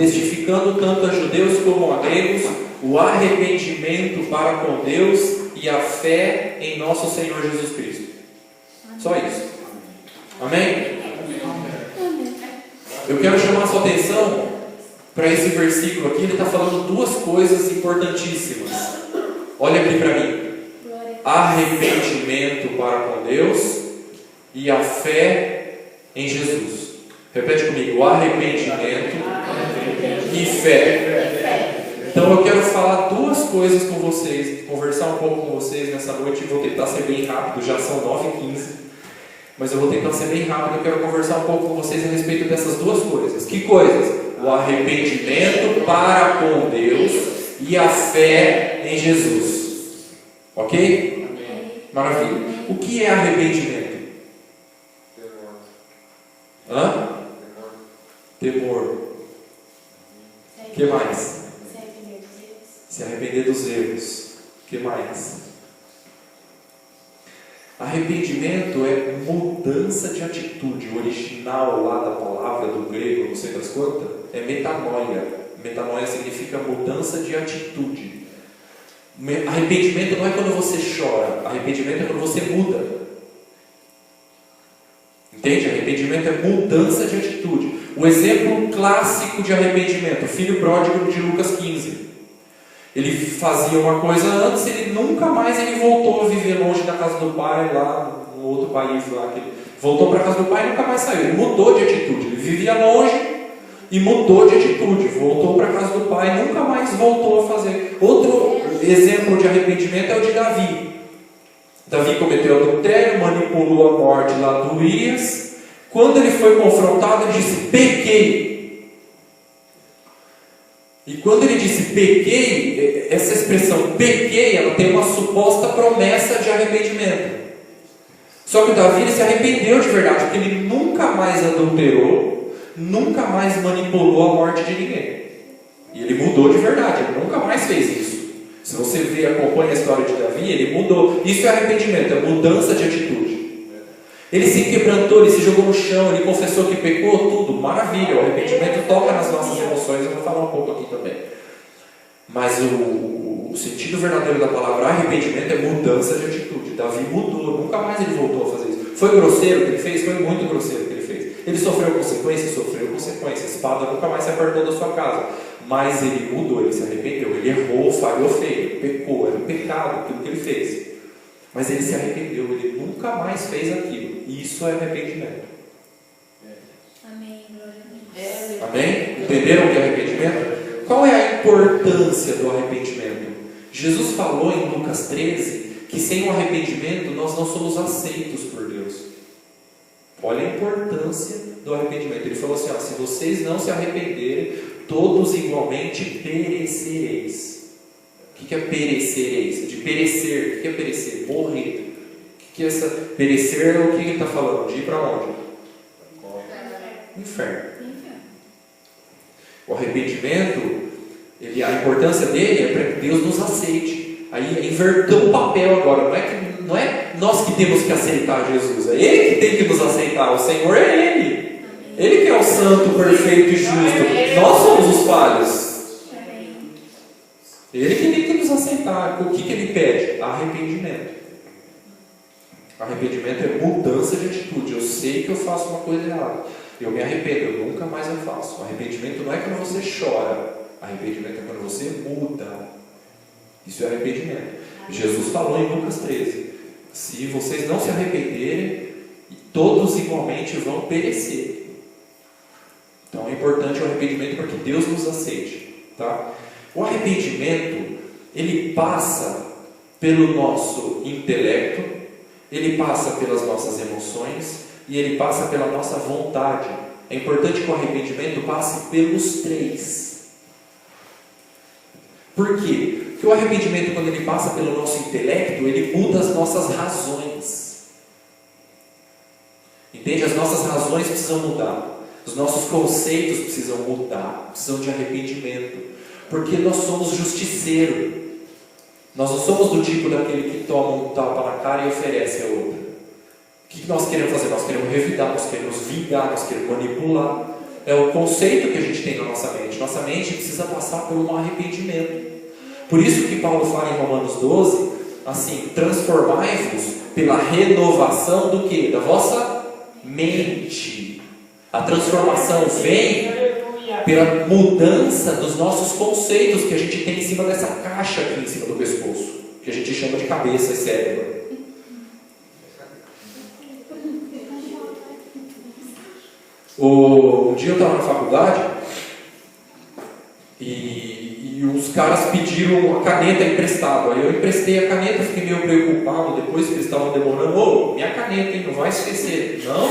testificando tanto a judeus como a gregos o arrependimento para com Deus e a fé em nosso Senhor Jesus Cristo. Só isso. Amém? Eu quero chamar a sua atenção para esse versículo aqui. Ele está falando duas coisas importantíssimas. Olha aqui para mim. Arrependimento para com Deus e a fé em Jesus. Repete comigo. Arrependimento e fé. Então eu quero falar duas coisas com vocês, conversar um pouco com vocês nessa noite. Vou tentar ser bem rápido, já são 9h15. Mas eu vou tentar ser bem rápido. Eu quero conversar um pouco com vocês a respeito dessas duas coisas. Que coisas? O arrependimento para com Deus e a fé em Jesus. Ok? Maravilha. O que é arrependimento? Hã? Temor. O que mais? Se arrepender dos erros. O que mais? Arrependimento é mudança de atitude. O original lá da palavra do grego, não sei das quantas, é metanoia. Metanoia significa mudança de atitude. Arrependimento não é quando você chora. Arrependimento é quando você muda. Entende? Arrependimento é mudança de atitude. O exemplo clássico de arrependimento, o filho pródigo de Lucas 15. Ele fazia uma coisa antes, ele nunca mais voltou a viver longe da casa do pai, lá no outro país lá. Ele voltou para a casa do pai e nunca mais saiu. Ele mudou de atitude. Ele vivia longe e mudou de atitude. Voltou para a casa do pai e nunca mais voltou a fazer. Outro exemplo de arrependimento é o de Davi. Davi cometeu adultério, manipulou a morte lá do Urias. Quando ele foi confrontado, ele disse: pequei. E quando ele disse pequei, essa expressão pequei, ela tem uma suposta promessa de arrependimento. Só que o Davi ele se arrependeu de verdade, porque ele nunca mais adulterou, nunca mais manipulou a morte de ninguém. E ele mudou de verdade, ele nunca mais fez isso. Se você vê, acompanha a história de Davi, ele mudou. Isso é arrependimento, é mudança de atitude. Ele se quebrantou, ele se jogou no chão, ele confessou que pecou, tudo, maravilha. O arrependimento toca nas nossas emoções, eu vou falar um pouco aqui também. Mas o sentido verdadeiro da palavra arrependimento é mudança de atitude. Davi mudou, nunca mais ele voltou a fazer isso. Foi grosseiro o que ele fez? Foi muito grosseiro o que ele fez. Ele sofreu consequências? Sofreu consequências. A espada nunca mais se apertou da sua casa. Mas ele mudou, ele se arrependeu, ele errou, falhou feio, pecou, era um pecado aquilo que ele fez. Mas ele se arrependeu, ele nunca mais fez aquilo. E isso é arrependimento. Amém, glória a Deus. Amém? Entenderam o que é arrependimento? Qual é a importância do arrependimento? Jesus falou em Lucas 13 que sem o arrependimento nós não somos aceitos por Deus. Olha a importância do arrependimento. Ele falou assim: se vocês não se arrependerem, todos igualmente perecereis. O que é perecereis? De perecer. O que é perecer? Morrer. O que é essa perecer? O que ele está falando? De ir para onde? Inferno. O arrependimento, a importância dele é para que Deus nos aceite. Aí inverteu o papel agora. Não é nós que temos que aceitar Jesus. É Ele que tem que nos aceitar. O Senhor é Ele. Ele que é o santo, perfeito e justo. Nós somos os falhos. Ele que tem que nos aceitar. O que Ele pede? Arrependimento. Arrependimento é mudança de atitude. Eu sei que eu faço uma coisa errada. Eu me arrependo, eu nunca mais eu faço. Arrependimento não é quando você chora. Arrependimento é quando você muda. Isso é arrependimento. Jesus falou em Lucas 13: se vocês não se arrependerem, todos igualmente vão perecer. Então é importante o arrependimento para que Deus nos aceite. Tá? O arrependimento, ele passa pelo nosso intelecto, ele passa pelas nossas emoções e ele passa pela nossa vontade. É importante que o arrependimento passe pelos três. Por quê? Porque o arrependimento, quando ele passa pelo nosso intelecto, ele muda as nossas razões. Entende? As nossas razões precisam mudar. Os nossos conceitos precisam mudar. Precisam de arrependimento. Porque nós somos justiceiros. Nós não somos do tipo daquele que toma um tapa na cara e oferece a outra. O que nós queremos fazer? Nós queremos revidar, nós queremos vingar, nós queremos manipular. É o conceito que a gente tem na nossa mente. Nossa necessariamente precisa passar por um arrependimento. Por isso que Paulo fala em Romanos 12, assim, transformai-vos pela renovação do quê? Da vossa mente. A transformação vem pela mudança dos nossos conceitos que a gente tem em cima dessa caixa aqui em cima do pescoço, que a gente chama de cabeça e cérebro. Um dia eu estava na faculdade e os caras pediram a caneta emprestada. Aí eu emprestei a caneta, fiquei meio preocupado depois que eles estavam demorando. Ô, minha caneta, hein? Não vai esquecer. Não,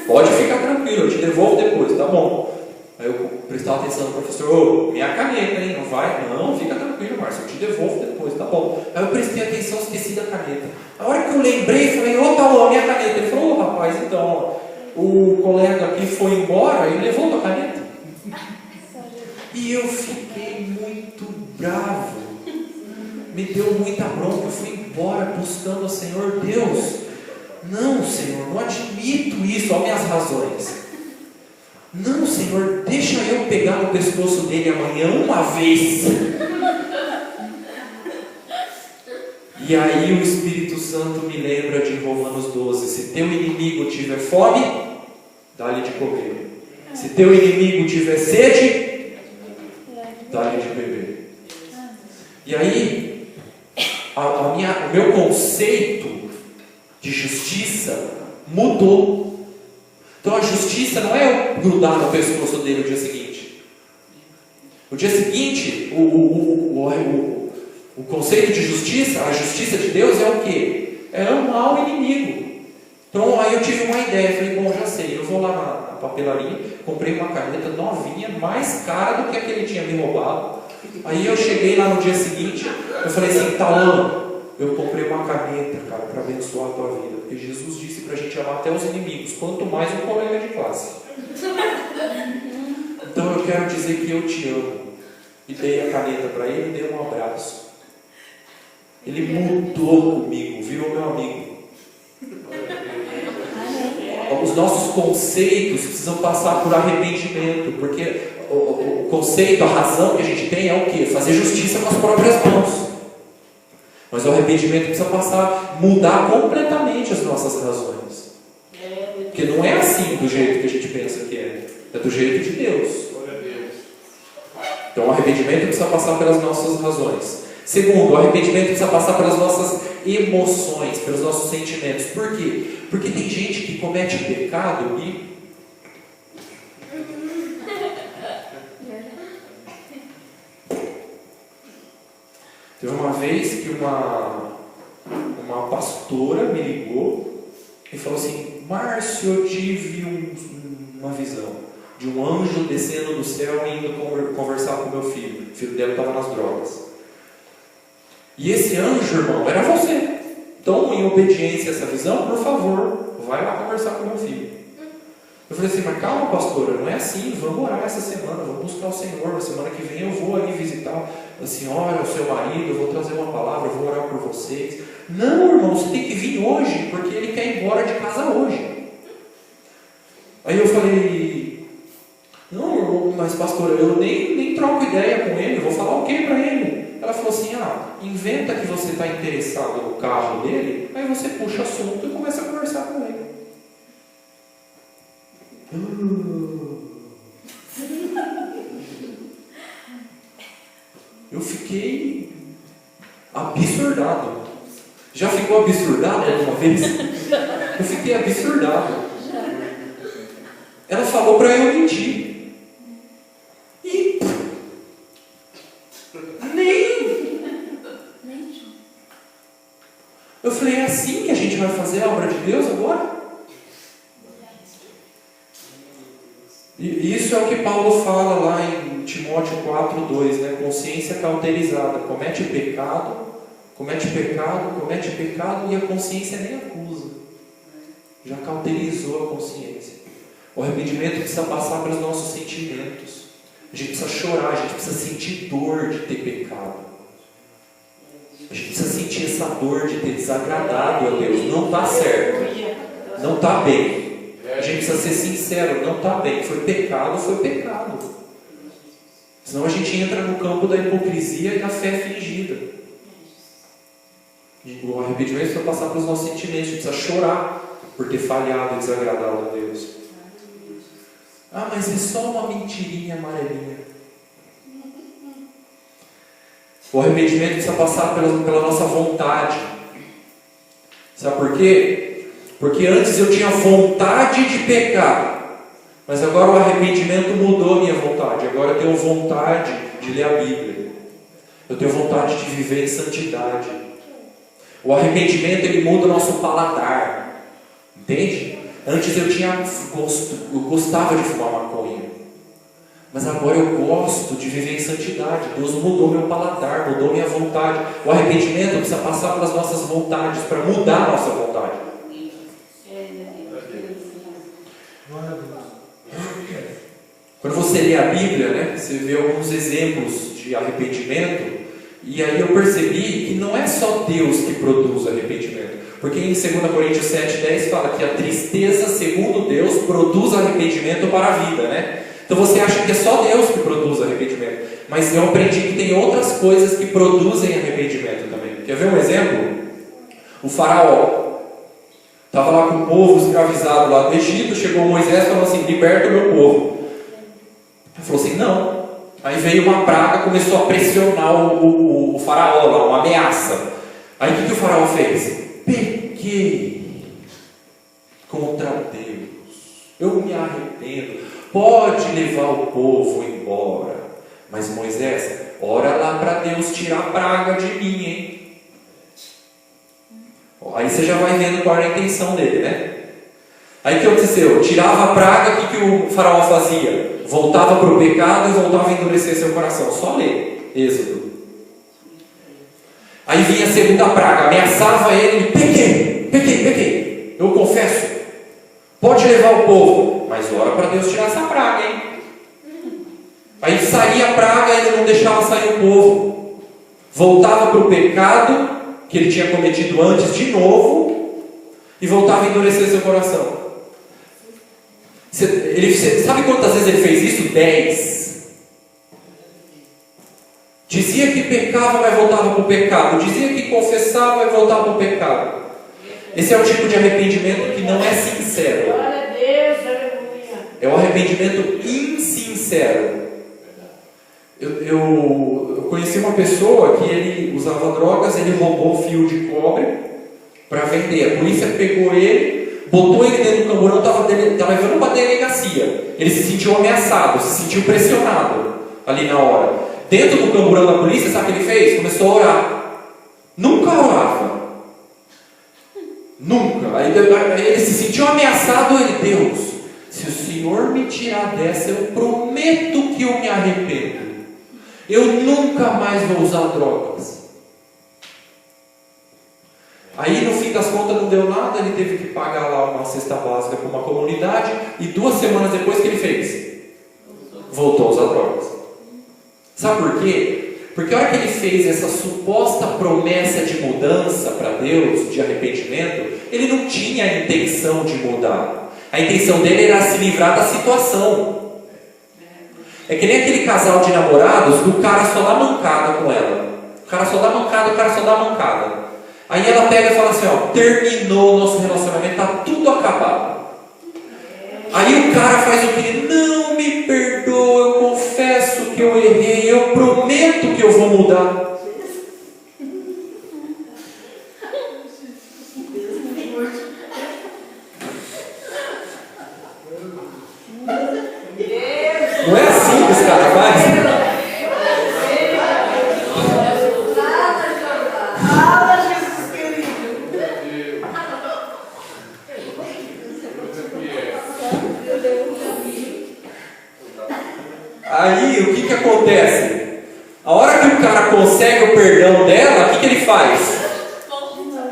pode ficar tranquilo, eu te devolvo depois, tá bom. Aí eu prestava atenção no professor, ô, minha caneta, hein? Não vai? Não, fica tranquilo, Márcio, eu te devolvo depois, tá bom. Aí eu prestei atenção, esqueci da caneta. A hora que eu lembrei, falei, ô, tá bom, minha caneta. Ele falou, ô, rapaz, então, o colega aqui foi embora e levou tua caneta. E eu fiquei muito bravo. Me deu muita bronca, eu fui embora buscando o Senhor. Deus, não, Senhor, não admito isso, ó, minhas razões. Não, Senhor, deixa eu pegar no pescoço dele amanhã uma vez. E aí o Espírito Santo me lembra de Romanos 12: se teu inimigo tiver fome, dá-lhe de comer. Se teu inimigo tiver sede, dá-lhe de beber. E aí, o meu conceito de justiça mudou. Então a justiça não é eu grudar no pescoço dele no dia seguinte. No dia seguinte, o conceito de justiça, a justiça de Deus é o quê? É amar o inimigo. Então aí eu tive uma ideia, falei, bom, já sei, eu vou lá na papelaria, comprei uma caneta novinha, mais cara do que a que ele tinha me roubado. Aí eu cheguei lá no dia seguinte, eu falei assim, Talão, eu comprei uma caneta, cara, para abençoar a tua vida, porque Jesus disse para a gente amar até os inimigos, quanto mais um colega de classe. Então eu quero dizer que eu te amo. E dei a caneta para ele e dei um abraço. Ele mudou comigo, virou meu amigo. Os nossos conceitos precisam passar por arrependimento, porque o conceito, a razão que a gente tem é o quê? Fazer justiça com as próprias mãos. Mas o arrependimento precisa passar, mudar completamente as nossas razões. Porque não é assim do jeito que a gente pensa que é. É do jeito de Deus. Então o arrependimento precisa passar pelas nossas razões. Segundo, o arrependimento precisa passar pelas nossas emoções, pelos nossos sentimentos. Por quê? Porque tem gente que comete pecado e... Teve uma vez que uma pastora me ligou e falou assim, Márcio, eu tive uma visão de um anjo descendo do céu e indo conversar com meu filho. O filho dela estava nas drogas. E esse anjo, irmão, era você. Então, em obediência a essa visão, por favor, vai lá conversar com meu filho. Eu falei assim, mas calma, pastora, não é assim, vamos orar essa semana, vamos buscar o Senhor, na semana que vem eu vou ali visitar a senhora, o seu marido, eu vou trazer uma palavra, eu vou orar por vocês. Não, irmão, você tem que vir hoje, porque ele quer ir embora de casa hoje. Aí eu falei, não, mas pastora, eu nem troco ideia com ele, eu vou falar o que para ele? Ela falou assim, inventa que você está interessado no carro dele, aí você puxa assunto e começa a conversar com ele. Eu fiquei absurdado. Já ficou absurdado alguma vez? Eu fiquei absurdado. Ela falou para eu mentir. E eu falei, é assim que a gente vai fazer a obra de Deus agora? E isso é o que Paulo fala lá em Timóteo 4:2, né? Consciência cauterizada, comete pecado e a consciência nem acusa. Já cauterizou a consciência. O arrependimento precisa passar pelos nossos sentimentos. A gente precisa chorar, a gente precisa sentir dor de ter pecado. A gente precisa sentir essa dor de ter desagradado a Deus. Não está certo. Não está bem. A gente precisa ser sincero, não está bem. Foi pecado, foi pecado. Senão a gente entra no campo da hipocrisia e da fé fingida. E o arrependimento precisa passar pelos nossos sentimentos, a gente precisa chorar por ter falhado e desagradado a Deus. Ah, mas é só uma mentirinha amarelinha. O arrependimento precisa passar pela nossa vontade. Sabe por quê? Porque antes eu tinha vontade de pecar. Mas agora o arrependimento mudou a minha vontade. Agora eu tenho vontade de ler a Bíblia. Eu tenho vontade de viver em santidade. O arrependimento, ele muda o nosso paladar. Entende? Antes eu tinha gosto, eu gostava de fumar maconha. Mas agora eu gosto de viver em santidade. Deus mudou meu paladar, mudou minha vontade. O arrependimento precisa passar pelas nossas vontades, para mudar a nossa vontade. Quando você lê a Bíblia, né, você vê alguns exemplos de arrependimento, e aí eu percebi que não é só Deus que produz arrependimento. Porque em 2 Coríntios 7,10 fala que a tristeza, segundo Deus, produz arrependimento para a vida, né? Então você acha que é só Deus que produz arrependimento. Mas eu aprendi que tem outras coisas que produzem arrependimento também. Quer ver um exemplo? O faraó estava lá com o povo escravizado lá do Egito, chegou Moisés e falou assim: liberta o meu povo. Ele falou assim: não. Aí veio uma praga, começou a pressionar o faraó lá, uma ameaça. Aí o que o faraó fez? Pequei contra Deus, eu me arrependo, pode levar o povo embora. Mas Moisés, ora lá para Deus tirar a praga de mim, hein? Aí você já vai vendo qual era a intenção dele, né? Aí o que aconteceu? Tirava a praga, o que o faraó fazia? Voltava para o pecado e voltava a endurecer seu coração. Só ler Êxodo. Aí vinha a segunda praga, ameaçava ele: pequei, eu confesso, pode levar o povo, mas ora para Deus tirar essa praga, hein? Aí saía a praga e ele não deixava sair o povo, voltava para o pecado que ele tinha cometido antes de novo e voltava a endurecer seu coração. Sabe quantas vezes ele fez isso? 10. Dizia que pecava, mas voltava para o pecado. Dizia que confessava e voltava para o pecado. Esse é o tipo de arrependimento que não é sincero. Glória a Deus, aleluia. É o arrependimento insincero. Eu conheci uma pessoa que ele usava drogas, ele roubou fio de cobre para vender. A polícia pegou ele, botou ele dentro do camburão, estava levando para a delegacia. Ele se sentiu ameaçado, se sentiu pressionado ali na hora. Dentro do camburão da polícia, sabe o que ele fez? Começou a orar. Nunca orava. Nunca. Aí ele se sentiu ameaçado. Ele: Deus, se o Senhor me tirar dessa, eu prometo que eu me arrependo. Eu nunca mais vou usar drogas. Aí no fim das contas não deu nada. Ele teve que pagar lá uma cesta básica para uma comunidade. E 2 semanas depois, o que ele fez? Voltou a usar drogas. Sabe por quê? Porque a hora que ele fez essa suposta promessa de mudança para Deus, de arrependimento, ele não tinha a intenção de mudar. A intenção dele era se livrar da situação. É que nem aquele casal de namorados, do cara só dá mancada com ela. O cara só dá mancada. Aí ela pega e fala assim: ó, terminou o nosso relacionamento, está tudo acabado. Aí o cara faz o que? Não, me perdoa, eu confesso que eu errei, eu prometo que eu vou mudar. Não é assim que esse cara faz? Aí o que acontece? A hora que o cara consegue o perdão dela, o que ele faz?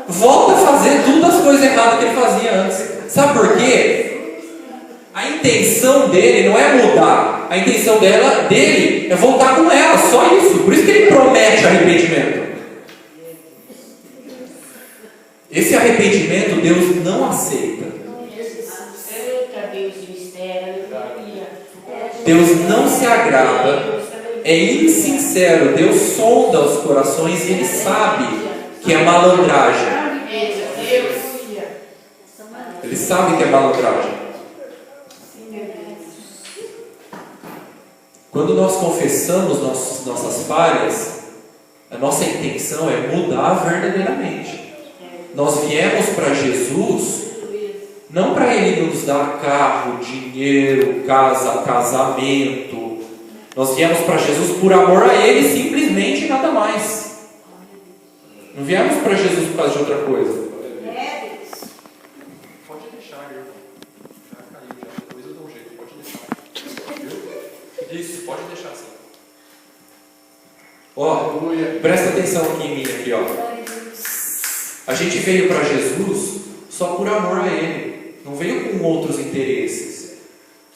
Volta a fazer todas as coisas erradas que ele fazia antes. Sabe por quê? A intenção dele não é mudar. A intenção dele é voltar com ela, só isso. Por isso que ele promete arrependimento. Esse arrependimento Deus não aceita. Deus não se agrada é insincero. Deus sonda os corações e Ele sabe que é malandragem. Ele sabe que é malandragem. Quando nós confessamos nossas falhas, a nossa intenção é mudar verdadeiramente. Nós viemos para Jesus não para Ele nos dar carro, dinheiro, casa, casamento. Nós viemos para Jesus por amor a Ele, simplesmente e nada mais. Não viemos para Jesus por causa de outra coisa. Pode deixar, irmão. Já caiu, já. Depois eu dou um jeito. Pode deixar. Isso, pode deixar assim. Ó, presta atenção aqui em mim, aqui, ó. A gente veio para Jesus só por amor a Ele. Não veio com outros interesses.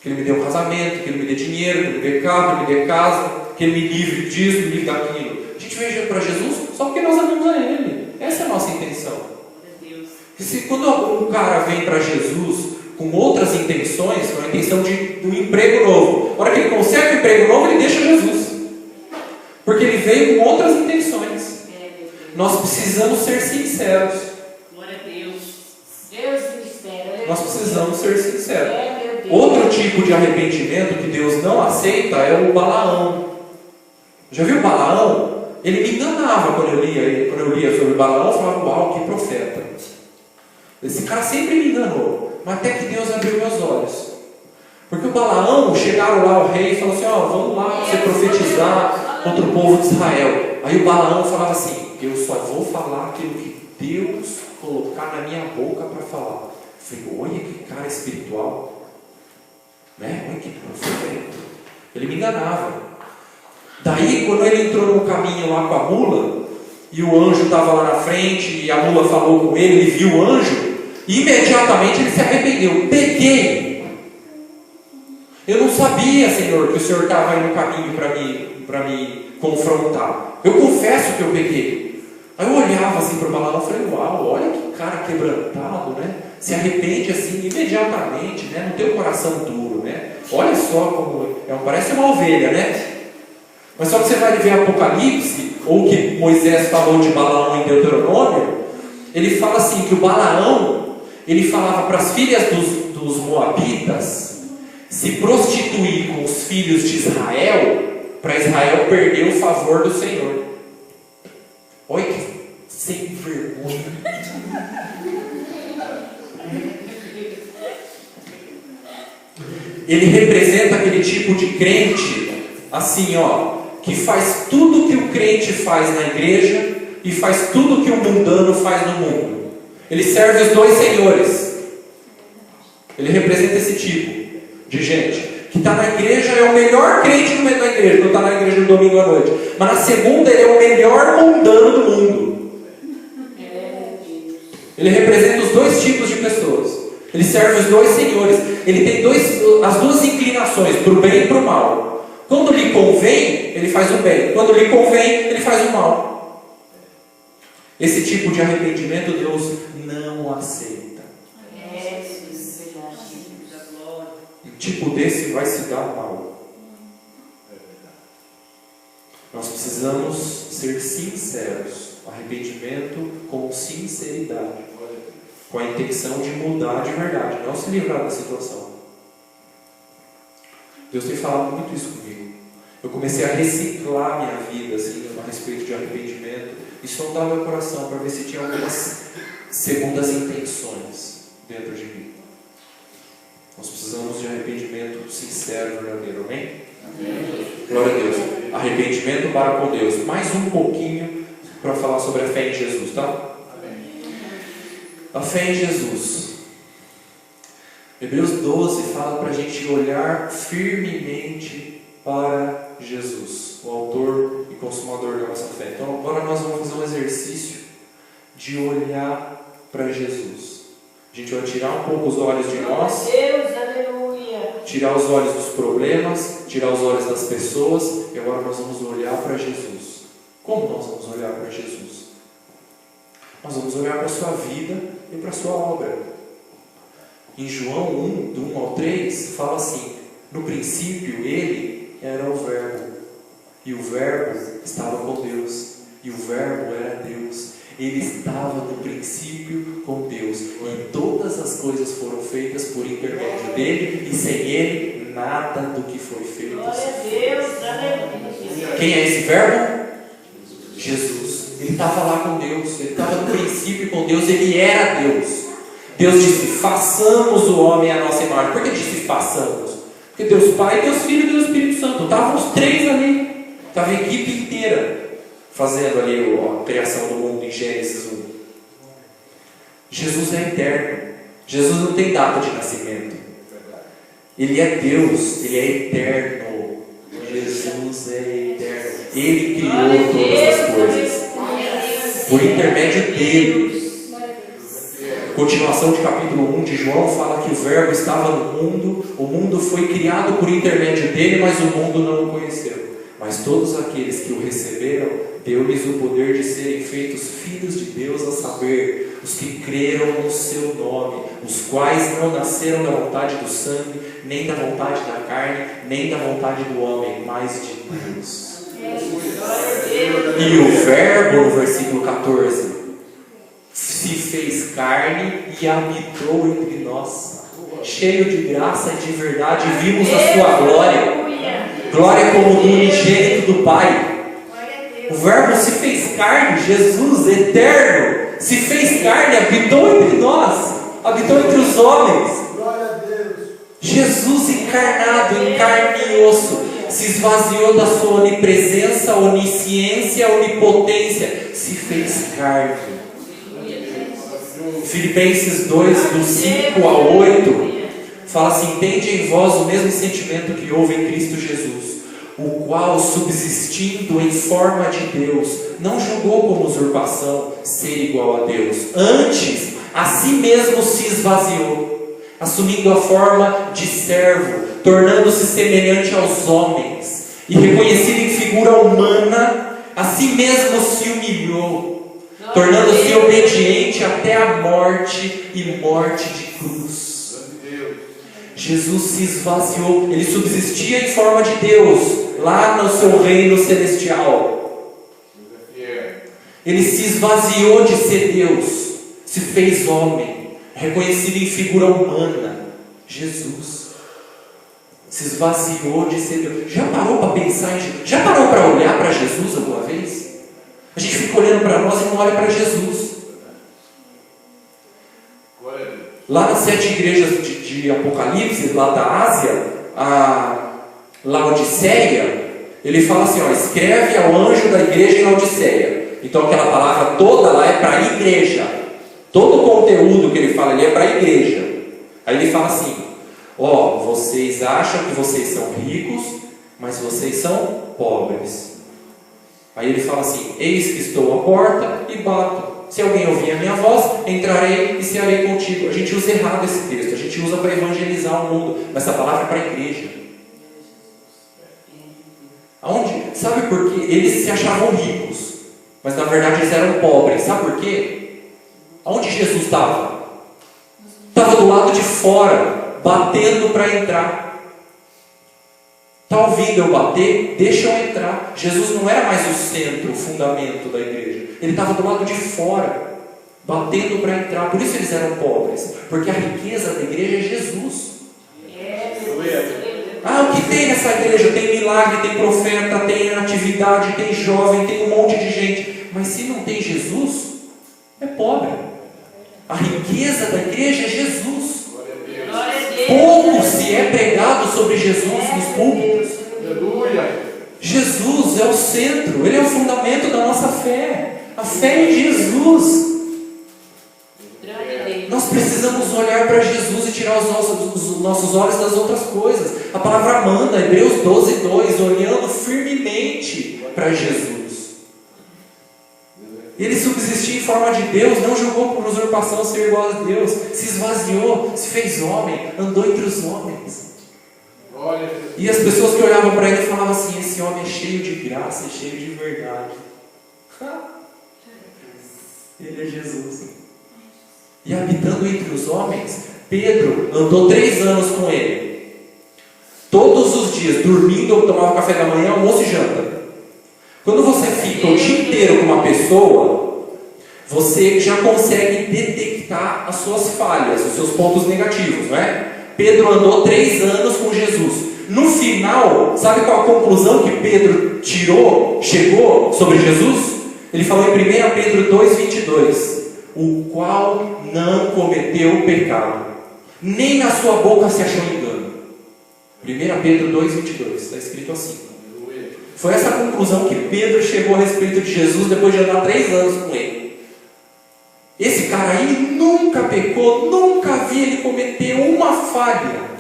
Que Ele me dê um casamento, que Ele me dê dinheiro, que Ele me dê carro, que Ele me dê casa, que Ele me livre disso, me livre daquilo. A gente veio para Jesus só porque nós amamos a Ele. Essa é a nossa intenção. E se quando um cara vem para Jesus com outras intenções, com a intenção de um emprego novo, na hora que ele consegue um emprego novo, ele deixa Jesus. Porque ele veio com outras intenções. Nós precisamos ser sinceros. Glória a Deus. Deus mistério. Nós precisamos ser sinceros. Outro tipo de arrependimento que Deus não aceita é o Balaão. Já viu o Balaão? Ele me enganava quando eu lia sobre o Balaão. Eu falava, uau, que profeta. Esse cara sempre me enganou. Mas até que Deus abriu meus olhos. Porque o Balaão, chegaram lá o rei e falou assim, vamos lá você profetizar contra o povo de Israel. Aí o Balaão falava assim, eu só vou falar aquilo que Deus colocar na minha boca para falar. Eu falei, olha que cara espiritual, né? Olha que profeta. Ele me enganava. Daí quando ele entrou no caminho lá com a mula, e o anjo estava lá na frente, e a mula falou com ele, ele viu o anjo, imediatamente ele se arrependeu. Peguei. Eu não sabia, Senhor, que o Senhor estava aí no caminho para me confrontar. Eu confesso que eu peguei. Aí eu olhava assim para o Balaão e falei, uau, olha que cara quebrantado, né? Se arrepende assim imediatamente, né? Não tem o coração duro, né? Olha só como parece uma ovelha, né? Mas só que você vai ver Apocalipse, ou que Moisés falou de Balaão em Deuteronômio, ele fala assim, que o Balaão, ele falava para as filhas dos Moabitas se prostituir com os filhos de Israel, para Israel perder o favor do Senhor. Olha que sem vergonha. Ele representa aquele tipo de crente, assim, que faz tudo que o crente faz na igreja e faz tudo que o mundano faz no mundo. Ele serve os dois senhores. Ele representa esse tipo de gente que está na igreja, é o melhor crente no meio da igreja, quando está na igreja no domingo à noite, mas na segunda ele é o melhor mundano do mundo. Ele representa os dois tipos de pessoas. Ele serve os dois senhores. Ele tem as duas inclinações, para o bem e para o mal. Quando lhe convém, ele faz o bem. Quando lhe convém, ele faz o mal. Esse tipo de arrependimento Deus não aceita. Um tipo desse vai se dar mal. Nós precisamos ser sinceros. Arrependimento com sinceridade, com a intenção de mudar de verdade, não se livrar da situação. Deus tem falado muito isso comigo. Eu comecei a reciclar minha vida assim, a respeito de arrependimento e sondar meu coração para ver se tinha algumas segundas intenções dentro de mim. Nós precisamos de arrependimento sincero, verdadeiro, amém? Amém. Glória a Deus. Arrependimento para com Deus. Mais um pouquinho para falar sobre a fé em Jesus, tá? Amém. A fé em Jesus. Hebreus 12 fala para a gente olhar firmemente para Jesus, o autor e consumador da nossa fé. Então agora nós vamos fazer um exercício de olhar para Jesus. A gente vai tirar um pouco os olhos de nós, Deus, aleluia. Tirar os olhos dos problemas, tirar os olhos das pessoas, e agora nós vamos olhar para Jesus. Como nós vamos olhar para Jesus? Nós vamos olhar para a sua vida e para a sua obra. Em João 1, do 1 ao 3, fala assim: no princípio ele era o Verbo, E o Verbo estava com Deus. E o Verbo era Deus. Ele estava no princípio com Deus. E todas as coisas foram feitas por intermédio dele. E sem ele, nada do que foi feito. Glória a Deus, aleluia. Quem é esse Verbo? Jesus. Ele estava lá com Deus. Ele estava no princípio com Deus. Ele era Deus. Deus disse: façamos o homem à nossa imagem. Por que disse façamos? Porque Deus Pai, Deus Filho e Deus Espírito Santo. Estavam os três ali. Estava a equipe inteira fazendo ali a criação do mundo em Gênesis 1. Jesus é eterno. Jesus não tem data de nascimento. Ele é Deus. Ele é eterno. Jesus é eterno. Ele criou todas as coisas por intermédio dele. Continuação de capítulo 1 de João fala que o Verbo estava no mundo. O mundo foi criado por intermédio dele, mas o mundo não o conheceu. Mas todos aqueles que o receberam, deu-lhes o poder de serem feitos filhos de Deus, a saber, os que creram no seu nome, os quais não nasceram da vontade do sangue, nem da vontade da carne, nem da vontade do homem, mas de Deus. E o Verbo, no versículo 14, se fez carne e habitou entre nós, cheio de graça e de verdade, e vimos a sua glória. Glória como do unigênito do Pai. O Verbo se fez carne, Jesus eterno, se fez carne, habitou entre nós, habitou entre os homens. Jesus encarnado em carne e osso, se esvaziou da sua onipresença, onisciência, onipotência, se fez carne. Filipenses 2, do 5 ao 8, fala assim: tende em vós o mesmo sentimento que houve em Cristo Jesus, o qual, subsistindo em forma de Deus, não julgou como usurpação ser igual a Deus. Antes, a si mesmo se esvaziou, assumindo a forma de servo, tornando-se semelhante aos homens, e reconhecido em figura humana, a si mesmo se humilhou, tornando-se obediente até a morte e morte de cruz. Jesus se esvaziou, ele subsistia em forma de Deus, lá no seu reino celestial. Ele se esvaziou de ser Deus, se fez homem, reconhecido em figura humana. Jesus se esvaziou de ser Deus. Já parou para pensar em Jesus? Já parou para olhar para Jesus alguma vez? A gente fica olhando para nós e não olha para Jesus. Lá nas 7 igrejas de Apocalipse, lá da Ásia, a Laodiceia, ele fala assim, ó, escreve ao anjo da igreja em Laodiceia. Então aquela palavra toda lá é para a igreja. Todo o conteúdo que ele fala ali é para a igreja. Aí ele fala assim, ó, vocês acham que vocês são ricos, mas vocês são pobres. Aí ele fala assim, eis que estou à porta e bato. Se alguém ouvir a minha voz, entrarei e cearei contigo. A gente usa errado esse texto, a gente usa para evangelizar o mundo, mas essa palavra é para a igreja. Aonde? Sabe por quê? Eles se achavam ricos, mas na verdade eles eram pobres. Sabe por quê? Aonde Jesus estava? Estava do lado de fora, batendo para entrar. Está ouvindo eu bater? Deixa eu entrar. Jesus não era mais o centro, o fundamento da igreja. Ele estava do lado de fora, batendo para entrar. Por isso eles eram pobres, porque a riqueza da igreja é Jesus. Ah, o que tem nessa igreja? Tem milagre, tem profeta, tem atividade, tem jovem, tem um monte de gente. Mas se não tem Jesus, é pobre. A riqueza da igreja é Jesus. Pouco se é pregado sobre Jesus nos púlpitos. Jesus é o centro, Ele é o fundamento da nossa fé. A fé em Jesus. Nós precisamos olhar para Jesus e tirar os nossos olhos das outras coisas. A palavra manda, Hebreus 12:2, olhando firmemente para Jesus. Ele subsistiu em forma de Deus, não julgou por usurpação ser igual a Deus, se esvaziou, se fez homem, andou entre os homens. E as pessoas que olhavam para ele falavam assim, esse homem é cheio de graça, é cheio de verdade. Ele é Jesus. E habitando entre os homens, Pedro andou 3 anos com ele. Todos os dias, dormindo, tomava café da manhã, almoço e janta. Quando você fica o dia inteiro com uma pessoa, você já consegue detectar as suas falhas, os seus pontos negativos, não é? Pedro andou 3 anos com Jesus. No final, sabe qual a conclusão que Pedro chegou sobre Jesus? Ele falou em 1 Pedro 2,22: o qual não cometeu pecado, nem na sua boca se achou engano. 1 Pedro 2,22, está escrito assim. Foi essa a conclusão que Pedro chegou a respeito de Jesus depois de andar 3 anos com ele. Esse cara aí nunca pecou, nunca vi ele cometer uma falha.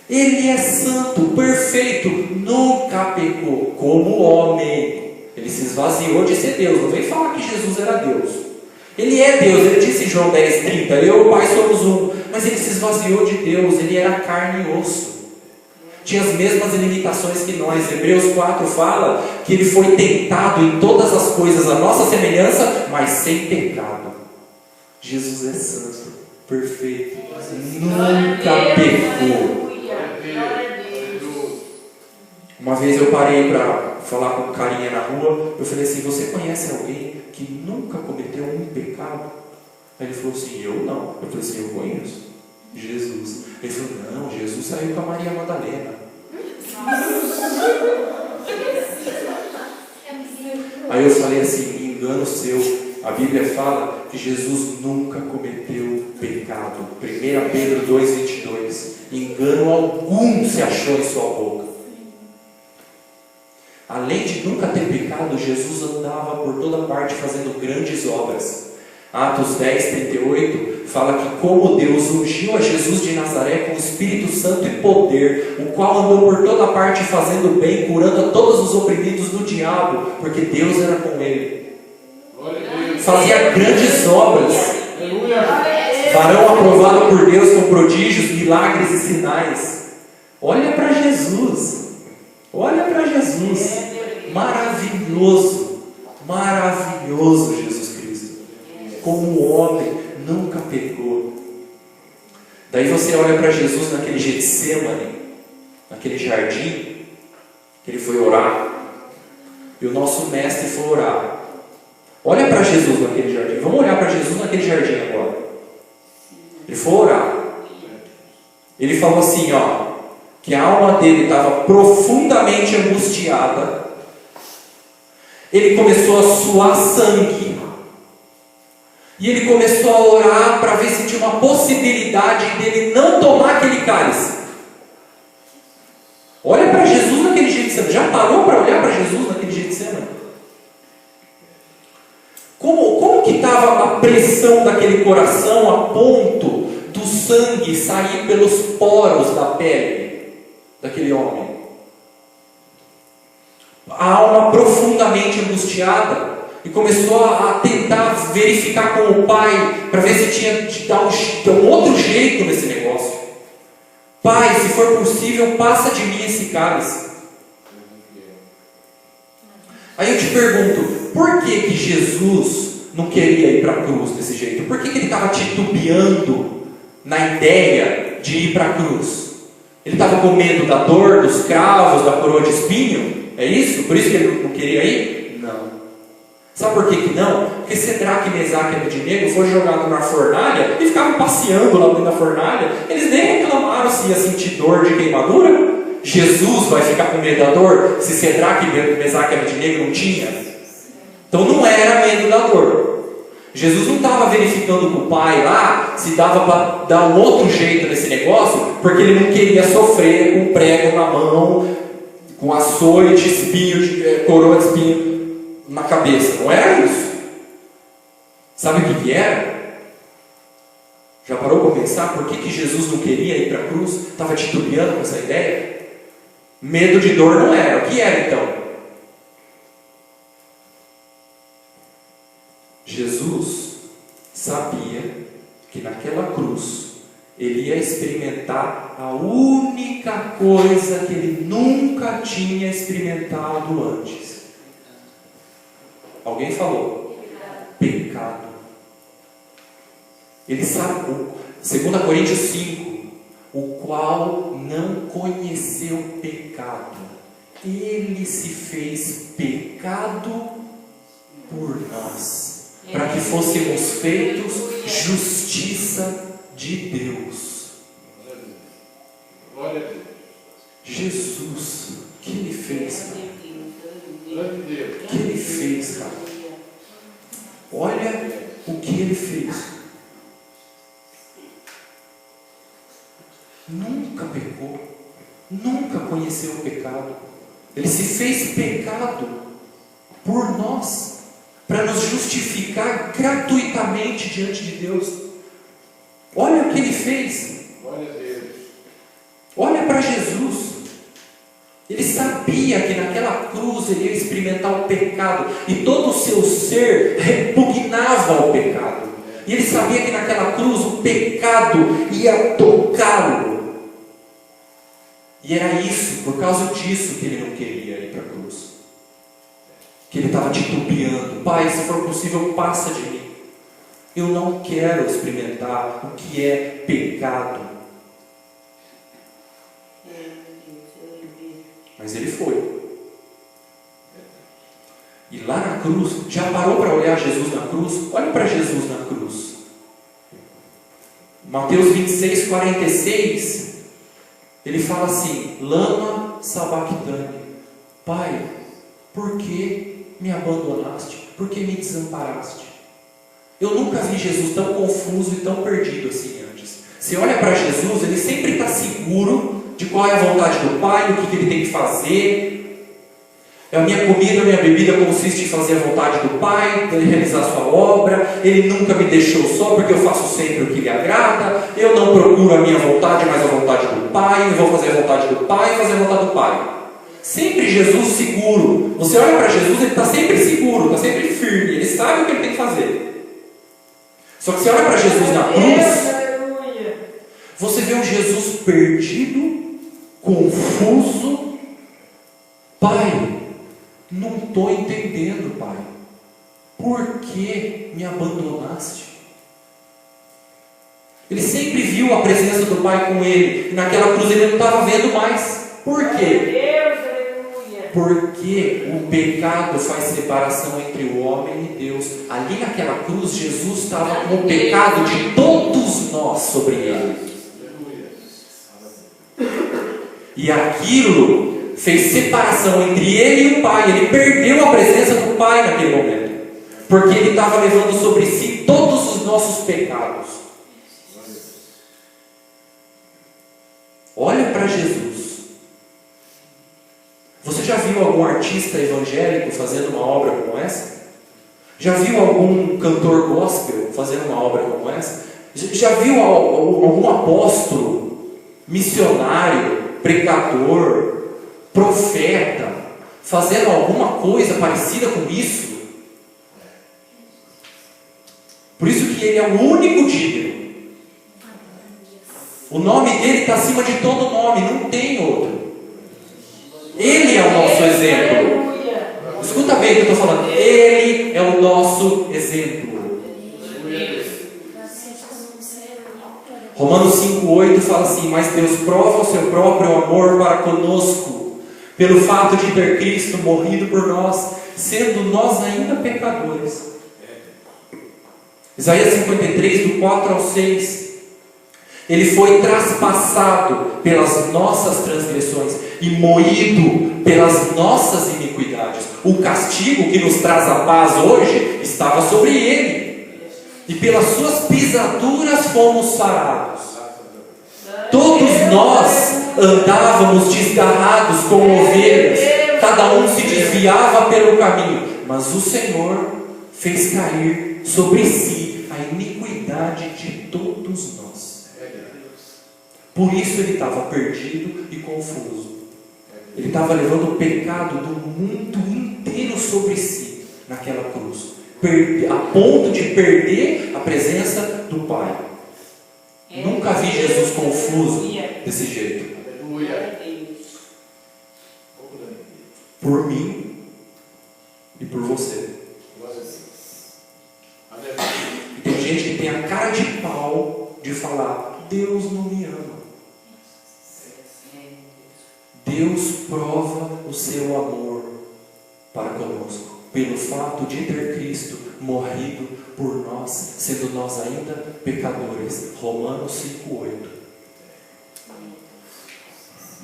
Ele é santo, perfeito, nunca pecou como homem. Ele se esvaziou de ser Deus. Não vem falar que Jesus era Deus. Ele é Deus, ele disse em João 10,30: eu e o Pai somos um. Mas ele se esvaziou de Deus, ele era carne e osso. Tinha as mesmas limitações que nós. Hebreus 4 fala que ele foi tentado em todas as coisas à nossa semelhança, mas sem pecado. Jesus é santo, perfeito, nunca pecou. Uma vez eu parei para falar com um carinha na rua. Eu falei assim: você conhece alguém que nunca cometeu um pecado? Aí ele falou assim: eu não. Eu falei assim: eu conheço Jesus. Ele falou: não, Jesus saiu com a Maria Madalena. Aí eu falei assim: engano seu. A Bíblia fala que Jesus nunca cometeu pecado. 1 Pedro 2,22: engano algum se achou em sua boca. Além de nunca ter pecado, Jesus andava por toda parte fazendo grandes obras. Atos 10:38 fala que como Deus ungiu a Jesus de Nazaré com o Espírito Santo e poder, o qual andou por toda parte fazendo bem, curando a todos os oprimidos do diabo, porque Deus era com ele. Fazia grandes obras. Varão aprovado por Deus com prodígios, milagres e sinais. Olha para Jesus. Olha para Jesus. Maravilhoso. Maravilhoso Jesus Cristo. Como homem, nunca pecou. Daí você olha para Jesus naquele Getsemane, naquele jardim, que ele foi orar. E o nosso mestre foi orar. Olha para Jesus naquele jardim. Vamos olhar para Jesus naquele jardim agora. Ele foi orar. Ele falou assim, que a alma dele estava profundamente angustiada. Ele começou a suar sangue. E ele começou a orar para ver se tinha uma possibilidade dele não tomar aquele cálice. Olha para Jesus naquele Getsemane. Já parou para olhar para Jesus naquele Getsemane? Como que estava a pressão daquele coração a ponto do sangue sair pelos poros da pele daquele homem? A alma profundamente angustiada, e começou a tentar verificar com o pai para ver se tinha de dar um outro jeito nesse negócio. Pai, se for possível, passa de mim esse cálice. Aí eu te pergunto, por que Jesus não queria ir para a cruz desse jeito? Por que ele estava titubeando na ideia de ir para a cruz? Ele estava com medo da dor, dos cravos, da coroa de espinho? É isso? Por isso que ele não queria ir? Não. Sabe por que não? Porque Sedraque, Mesaque e Abednego foram jogados na fornalha e ficavam passeando lá dentro da fornalha. Eles nem reclamaram se ia sentir dor de queimadura. Jesus vai ficar com medo da dor se Sedraque, Mesaque e Abednego não tinha? Então não era medo da dor. Jesus não estava verificando com o pai lá se dava para dar um outro jeito nesse negócio, porque ele não queria sofrer com prego na mão, com açoite, espinho, coroa de espinho na cabeça. Não era isso. Sabe o que era? Já parou para pensar por que Jesus não queria ir para a cruz? Estava titubeando com essa ideia? Medo de dor não era. O que era então? Jesus sabia que naquela cruz ele ia experimentar a única coisa que ele nunca tinha experimentado antes. Alguém falou? Pecado. Ele sabe, 2 Coríntios 5, o qual não conheceu pecado. Ele se fez pecado por nós, para que fôssemos feitos justiça de Deus. Glória a Deus. Jesus, o que Ele fez, cara? Glória a Deus. O que Ele fez, cara? Olha o que Ele fez. Nunca pecou, nunca conheceu o pecado. Ele se fez pecado por nós, para nos justificar gratuitamente diante de Deus. Olha o que Ele fez. Glória a Deus. Olha para Jesus. Ele sabia que naquela cruz ele ia experimentar o pecado, e todo o seu ser repugnava ao pecado. E ele sabia que naquela cruz o pecado ia tocá-lo. E era isso, por causa disso, que ele não queria ir para a cruz. Que ele estava titubeando. Pai, se for possível, passa de mim. Eu não quero experimentar o que é pecado. Mas ele foi. E lá na cruz, já parou para olhar Jesus na cruz? Olha para Jesus na cruz. Mateus 26, 46, ele fala assim: Lama sabachthani. Pai, por que me abandonaste? Por que me desamparaste? Eu nunca vi Jesus tão confuso e tão perdido assim antes. Você olha para Jesus, ele sempre está seguro de qual é a vontade do Pai, o que ele tem que fazer. A minha comida, a minha bebida consiste em fazer a vontade do Pai, de realizar a sua obra. Ele nunca me deixou só, porque eu faço sempre o que lhe agrada. Eu não procuro a minha vontade, mas a vontade do Pai. Eu vou fazer a vontade do Pai e fazer a vontade do Pai. Sempre Jesus seguro. Você olha para Jesus, ele está sempre seguro, está sempre firme. Ele sabe o que ele tem que fazer. Só que você olha para Jesus na cruz, você vê um Jesus perdido, confuso. Pai, não estou entendendo, Pai. Por que me abandonaste? Ele sempre viu a presença do Pai com ele. E naquela cruz ele não estava vendo mais. Por quê? Porque o pecado faz separação entre o homem e Deus. Ali naquela cruz, Jesus estava com o pecado de todos nós sobre ele. E aquilo fez separação entre ele e o Pai. Ele perdeu a presença do Pai naquele momento, porque ele estava levando sobre si todos os nossos pecados. Olha para Jesus. Você já viu algum artista evangélico fazendo uma obra como essa? Já viu algum cantor gospel fazendo uma obra como essa? Já viu algum apóstolo, missionário, pregador, profeta, fazendo alguma coisa parecida com isso? Por isso que ele é o único digno. O nome dele está acima de todo nome, não tem outro. Ele é o nosso exemplo. Escuta bem o que eu estou falando. Ele é o nosso exemplo. Romanos 5,8 fala assim: mas Deus prova o seu próprio amor para conosco, pelo fato de ter Cristo morrido por nós, sendo nós ainda pecadores. Isaías 53, do 4 ao 6. Ele foi traspassado pelas nossas transgressões e moído pelas nossas iniquidades. O castigo que nos traz a paz hoje estava sobre ele, e pelas suas pisaduras fomos sarados. Todos nós andávamos desgarrados como ovelhas, cada um se desviava pelo caminho, mas o Senhor fez cair sobre si a iniquidade de todos nós. Por isso ele estava perdido e confuso. Ele estava levando o pecado do mundo inteiro sobre si naquela cruz, a ponto de perder a presença do Pai. Nunca vi Jesus confuso desse jeito. Por mim e por você. E tem gente que tem a cara de pau de falar: Deus não me ama. Deus Deus prova o seu amor para conosco, pelo fato de ter Cristo morrido por nós, sendo nós ainda pecadores. Romanos 5,8.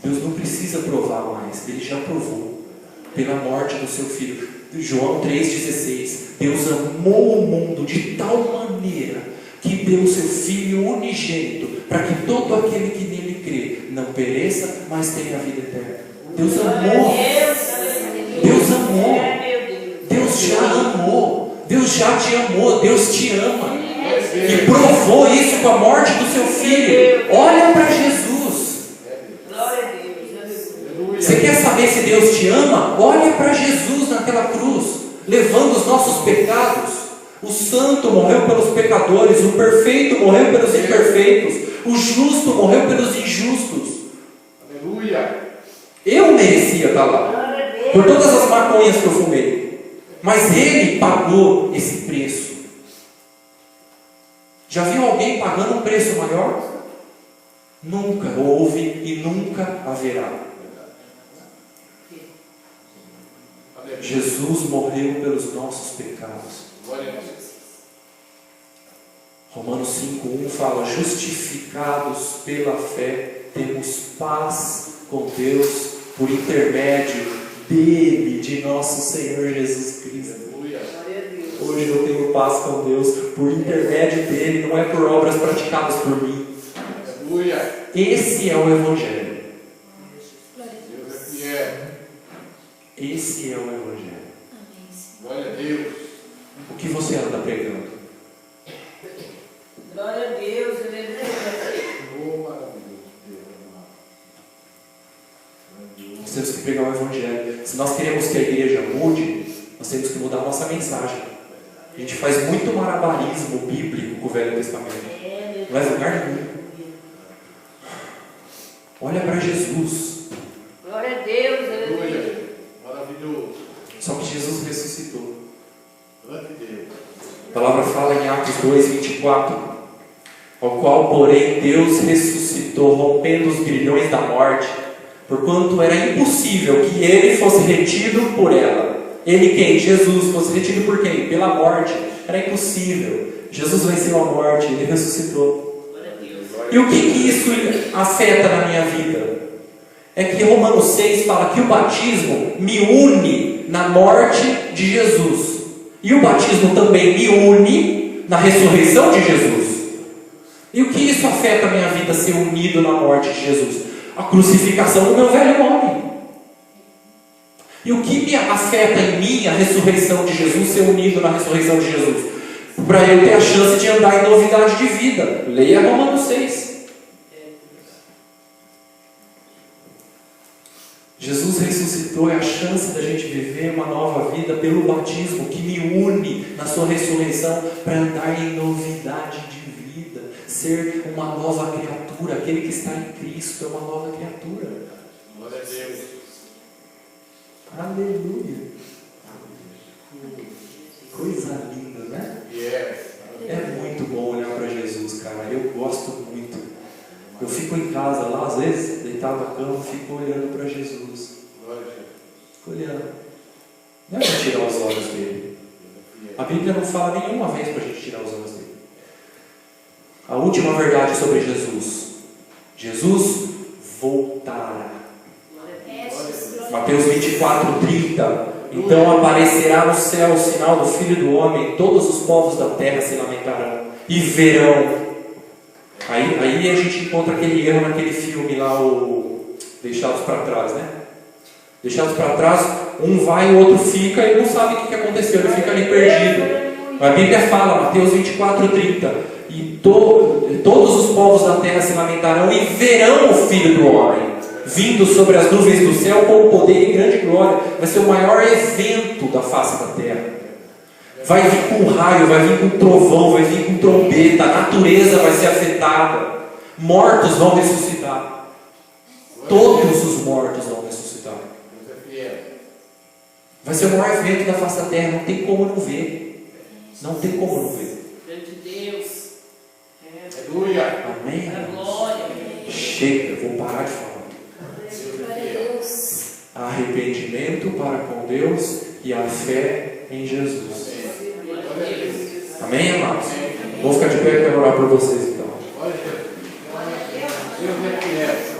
Deus não precisa provar mais, Ele já provou, pela morte do seu Filho. João 3,16. Deus amou o mundo de tal maneira que deu o seu Filho unigênito, para que todo aquele que nele crê não pereça, mas tenha a vida eterna. Deus amou. Deus amou. Deus já amou. Deus já te amou. Deus te ama. E provou isso com a morte do seu Filho. Olha para Jesus. Você quer saber se Deus te ama? Olha para Jesus naquela cruz, levando os nossos pecados. O santo morreu pelos pecadores, o perfeito morreu pelos imperfeitos, o justo morreu pelos injustos. Aleluia. Eu merecia estar lá, por todas as maconhas que eu fumei, mas Ele pagou esse preço. Já viu alguém pagando um preço maior? Nunca houve e nunca haverá. Jesus morreu pelos nossos pecados. Romanos 5,1 fala: justificados pela fé, temos paz com Deus por intermédio dele, de nosso Senhor Jesus Cristo. Hoje eu tenho paz com Deus por intermédio dele, não é por obras praticadas por mim. Esse é o Evangelho. Esse é o Evangelho. Glória a Deus. O que você anda pregando? Glória a Deus. Oh, maravilhoso. Nós temos que pregar o Evangelho. Se nós queremos que a igreja mude, nós temos que mudar a nossa mensagem. A gente faz muito malabarismo bíblico com o Velho Testamento. Não vai lugar nenhum. Olha para Jesus. Glória a Deus. Aleluia. Maravilhoso. Só que Jesus ressuscitou. Glória a Deus. A palavra fala em Atos 2,24: ao qual, porém, Deus ressuscitou, rompendo os grilhões da morte, porquanto era impossível que ele fosse retido por ela. Ele quem? Jesus. Fosse retido por quem? Pela morte. Era impossível. Jesus venceu a morte, ele ressuscitou. E o que isso afeta na minha vida? É que Romanos 6 fala que o batismo me une na morte de Jesus. E o batismo também me une na ressurreição de Jesus. E o que isso afeta a minha vida, ser unido na morte de Jesus? A crucificação do meu velho homem. E o que me afeta em mim, a ressurreição de Jesus, ser unido na ressurreição de Jesus? Para eu ter a chance de andar em novidade de vida. Leia Romanos 6. Jesus ressuscitou, é a chance da gente viver uma nova vida pelo batismo, que me une na sua ressurreição para andar em novidade de vida, ser uma nova criatura. Aquele que está em Cristo é uma nova criatura. Glória a Deus. Aleluia. Coisa linda, né? É muito bom olhar para Jesus, cara. Eu gosto muito. Eu fico em casa lá, às vezes, deitado na cama, fico olhando para Jesus. Fico olhando. Não é para tirar os olhos dele. A Bíblia não fala nenhuma vez para a gente tirar os olhos dele. A última verdade sobre Jesus: Jesus voltará. Mateus 24:30. Então aparecerá no céu o sinal do Filho do Homem, todos os povos da terra se lamentarão e verão. Aí a gente encontra aquele erro naquele filme lá, o Deixados para Trás, né? Deixados para Trás, um vai e o outro fica e não sabe o que aconteceu, ele fica ali perdido. A Bíblia fala, Mateus 24:30, e todos os povos da terra se lamentarão e verão o Filho do Homem vindo sobre as nuvens do céu com poder e grande glória. Vai ser o maior evento da face da terra. Vai vir com raio, vai vir com trovão, vai vir com trombeta, a natureza vai ser afetada, mortos vão ressuscitar, todos os mortos vão ressuscitar. Vai ser o maior evento da face da terra, não tem como não ver. Não tem como não ver. Diante de Deus. Aleluia. Amém? Glória. Chega, vou parar de falar. Glória a Deus. arrependimento para com Deus e a fé em Jesus. Amém, amados? Vou ficar de pé e quero orar por vocês então. Olha, Deus reconhece.